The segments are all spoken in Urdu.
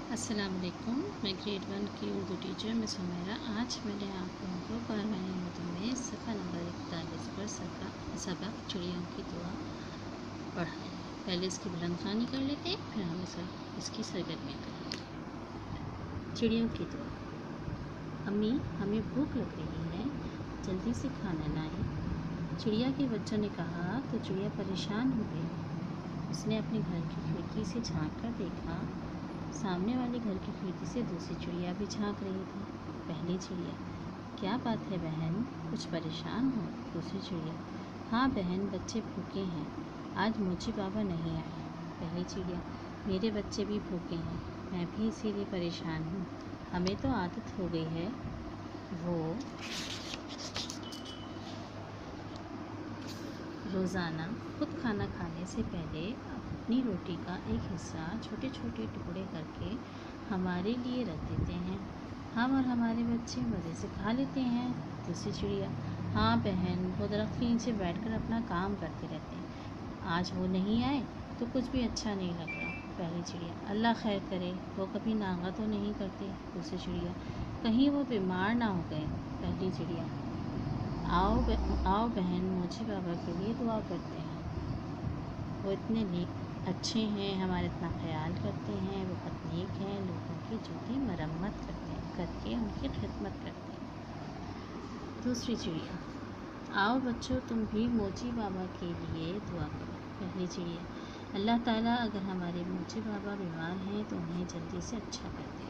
السلام علیکم، میں گریڈ 1 کی اردو ٹیچر مس حمیرہ۔ آج میں نے آپ لوگوں کو قرآن اردو میں صفحہ نمبر 41 پر سبق چڑیوں کی دعا پڑھا ہے۔ پہلے اس کی بلند خوانی کر لیتے ہیں، پھر ہم اس کی سرگرمیاں کریں گے۔ چڑیوں کی دعا۔ امی، ہمیں بھوک لگ رہی ہے، جلدی سے کھانا لائیں۔ چڑیا کے بچوں نے کہا تو چڑیا پریشان ہو گئی۔ اس نے اپنے گھر کی کھڑکی سے جھانک کر دیکھا، سامنے والے گھر کی کھڑکی سے دوسری چڑیا بھی جھانک رہی تھی۔ پہلی چڑیا: کیا بات ہے بہن، کچھ پریشان ہو؟ دوسری چڑیا: ہاں بہن، بچے بھوکے ہیں، آج موچی بابا نہیں آئے۔ پہلی چڑیا: میرے بچے بھی بھوکے ہیں، میں بھی اسی لیے پریشان ہوں، ہمیں تو عادت ہو گئی ہے۔ وہ روزانہ خود کھانا کھانے سے پہلے اپنی روٹی کا ایک حصہ چھوٹے چھوٹے ٹکڑے کر کے ہمارے لیے رکھ دیتے ہیں، ہم اور ہمارے بچے مزے سے کھا لیتے ہیں۔ دوسری چڑیا: ہاں بہن، وہ درخت کے نیچے بیٹھ کر اپنا کام کرتے رہتے ہیں، آج وہ نہیں آئے تو کچھ بھی اچھا نہیں لگ رہا۔ پہلی چڑیا: اللہ خیر کرے، وہ کبھی ناغہ تو نہیں کرتے؟ دوسری چڑیا: کہیں وہ بیمار نہ ہو گئے۔ پہلی چڑیا: آؤ بہن، موچی بابا کے لیے دعا کرتے ہیں، وہ اتنے اچھے ہیں، ہمارا اتنا خیال کرتے ہیں، وہ بہت نیک ہیں، لوگوں کی جوتی مرمت کرتے ہیں، کر کے ان کی خدمت کرتے ہیں۔ دوسری چڑیا: آؤ بچوں، تم بھی موچی بابا کے لیے دعا کرو۔ پہلی چڑیا: اللہ تعالیٰ اگر ہمارے موچی بابا بیمار ہیں تو انہیں جلدی سے اچھا کر دے۔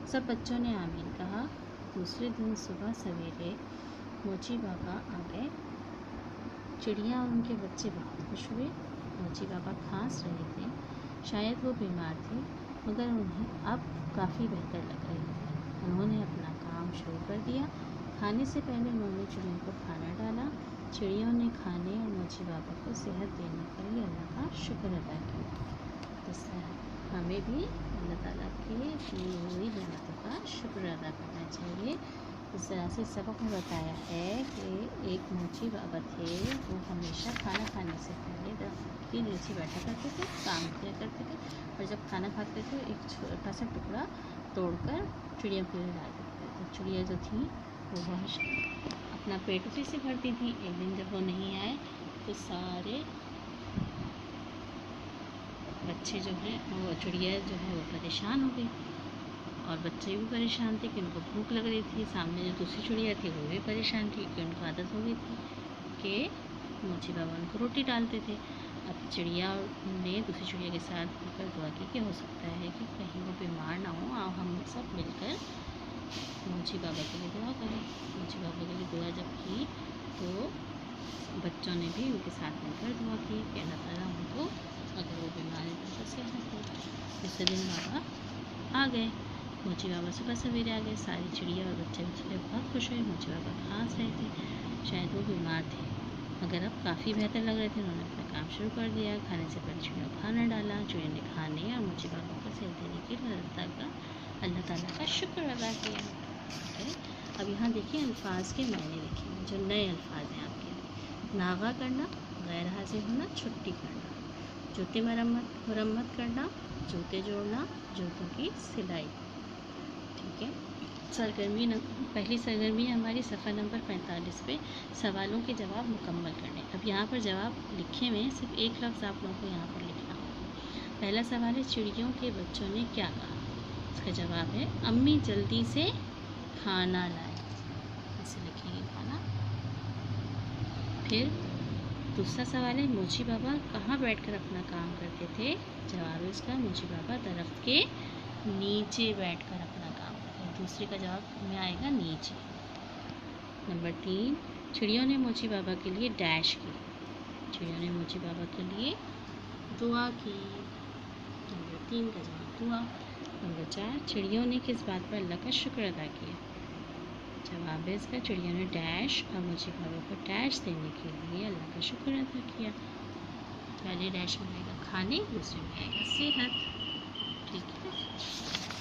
سب بچوں نے آمین کہا۔ دوسرے دن صبح سویرے موچی بابا آ گئے۔ چڑیا اور ان کے بچے بہت خوش ہوئے۔ موچی بابا کھانس رہے تھے، شاید وہ بیمار تھے، مگر انہیں اب کافی بہتر لگ رہے تھے۔ انہوں نے اپنا کام شروع کر دیا۔ کھانے سے پہلے انہوں نے چڑیوں کو کھانا ڈالا۔ چڑیوں نے کھانے اور موچی بابا کو صحت دینے کے لیے اللہ کا شکر ادا کیا۔ اس طرح ہمیں بھی اللہ تعالیٰ کی دی ہوئی نعمتوں کا شکر ادا کرنا چاہیے۔ اس طرح سے سبق میں بتایا ہے کہ ایک موچی بابا تھے، وہ ہمیشہ کھانا کھانے سے پہلے درخت کے نیچے بیٹھا کرتے تھے، کام کیا کرتے تھے، اور جب کھانا کھاتے تھے ایک چھوٹا سا ٹکڑا توڑ کر چڑیوں کے لیے ڈال دیتے تھے۔ تو چڑیا جو تھیں وہ بہت اپنا پیٹ اسی سے بھرتی تھیں۔ ایک دن جب وہ نہیں آئے تو سارے بچے جو ہیں، وہ چڑیا جو ہے وہ پریشان ہو گئی، اور بچے بھی پریشان تھے کہ ان کو بھوک لگ رہی تھی۔ سامنے جو دوسری چڑیا تھی وہ بھی پریشان تھی کہ ان کو عادت ہو گئی تھی کہ موچی بابا ان کو روٹی ڈالتے تھے۔ اب چڑیا نے دوسری چڑیا کے ساتھ مل کر دعا کی کہ ہو سکتا ہے کہ کہیں وہ بیمار نہ ہو، آؤ ہم سب مل کر موچی بابا کے لیے دعا کریں۔ موچی بابا کے لیے دعا جب کی تو بچوں نے بھی ان کے ساتھ مل کر دعا کی کہ اللہ تعالیٰ ان کو اگر وہ بیمار ہے تو صحت دے۔ دوسرے دن بابا آ گئے، موچی بابا صبح سویرے آ گئے۔ ساری چڑیا اور بچے بہت خوش ہوئے۔ موچی بابا کھانس رہے تھے، شاید وہ بیمار تھے، مگر اب کافی بہتر لگ رہے تھے۔ انہوں نے اپنا کام شروع کر دیا۔ کھانے سے پہلے چڑیوں کو کھانا ڈالا۔ چڑیوں نے کھانے اور موچی بابا کو صحت دینے کے لیے اللہ تعالیٰ کا شکر ادا کیا۔ اب یہاں دیکھیں الفاظ کے معنی لکھیں گے جو نئے الفاظ ہیں آپ کے لیے۔ ناغہ کرنا، غیر حاضر ہونا، چھٹی کرنا۔ جوتے مرمت کرنا، جوتے جوڑنا، جوتوں کی سلائی۔ ٹھیک ہے، پہلی سرگرمی ہماری صفحہ نمبر 45 پہ سوالوں کے جواب مکمل کرنے۔ اب یہاں پر جواب لکھے ہوئے ہیں، صرف ایک لفظ آپ لوگوں کو یہاں پر لکھنا ہوگا۔ پہلا سوال ہے چڑیوں کے بچوں نے کیا کہا؟ اس کا جواب ہے امی جلدی سے کھانا لائیں، ایسے لکھیں گے کھانا۔ پھر دوسرا سوال ہے موچی بابا کہاں بیٹھ کر اپنا کام کرتے تھے؟ جواب ہے اس کا موچی بابا درخت کے نیچے بیٹھ کر اپنا کام کرتے ہیں۔ دوسرے کا جواب میں آئے گا نیچے۔ نمبر 3، چڑیوں نے موچی بابا کے لیے ڈیش کی۔ چڑیوں نے موچی بابا کے لیے دعا کی۔ نمبر 3 کا جواب دعا۔ نمبر 4، چڑیوں نے کس بات پر اللہ کا شکر ادا کیا؟ جواب ہے اس کا چڑیوں نے ڈیش اور موچی بابا کو ڈیش دینے کے لیے اللہ کا شکر ادا کیا۔ پہلے ڈیش میں آئے گا کھانے، دوسرے میں آئے گا صحت۔ ٹھیک ہے،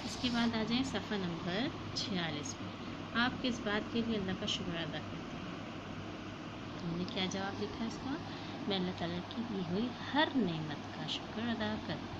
اس کے بعد آ جائیں صفحہ نمبر 46 پہ۔ آپ کس بات کے لیے اللہ کا شکر ادا کرتے ہیں؟ ہم نے کیا جواب لکھا اس کا؟ میں اللہ تعالیٰ کی دی ہوئی ہر نعمت کا شکر ادا کرتا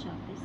24